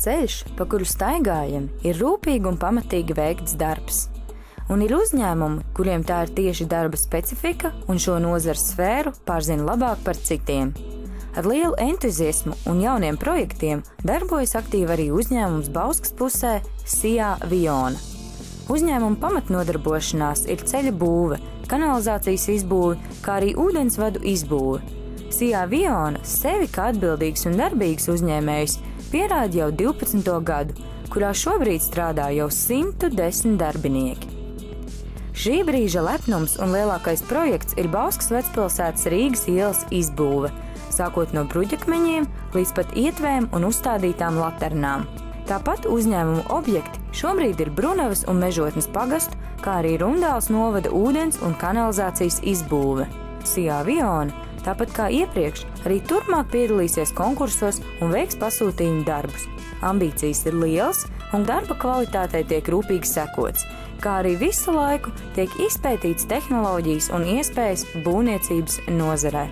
ceļš, pa kuru staigājam, ir rūpīgi un pamatīgi veikts darbs. Un ir uzņēmumi, kuriem tā ir tieši darba specifika un šo nozares sfēru pārzina labāk par citiem. Ar lielu entuziasmu un jauniem projektiem darbojas aktīvi arī uzņēmums Bauskas pusē SIA Viona. Uzņēmuma pamatnodarbošanās ir ceļa būve, kanalizācijas izbūve, kā arī ūdensvadu izbūve. SIA Viona sevi kā atbildīgs un darbīgs uzņēmējs pierāda jau 12. gadu, kurā šobrīd strādā jau 110 darbinieki. Šī brīža lepnums un lielākais projekts ir Bauskas vecpilsētas Rīgas ielas izbūve, sākot no bruģakmeņiem līdz pat ietvēm un uzstādītām laternām. Tāpat uzņēmumu objekti šobrīd ir Brunavas un Mežotnes pagastu, kā arī Rundāles novada ūdens un kanalizācijas izbūve. SIA Viona, tāpat kā iepriekš, arī turpmāk piedalīsies konkursos un veiks pasūtījumu darbus. Ambīcijas ir lielas un darba kvalitātei tiek rūpīgi sekots, kā arī visu laiku tiek izpētīts tehnoloģijas un iespējas būvniecības nozarē.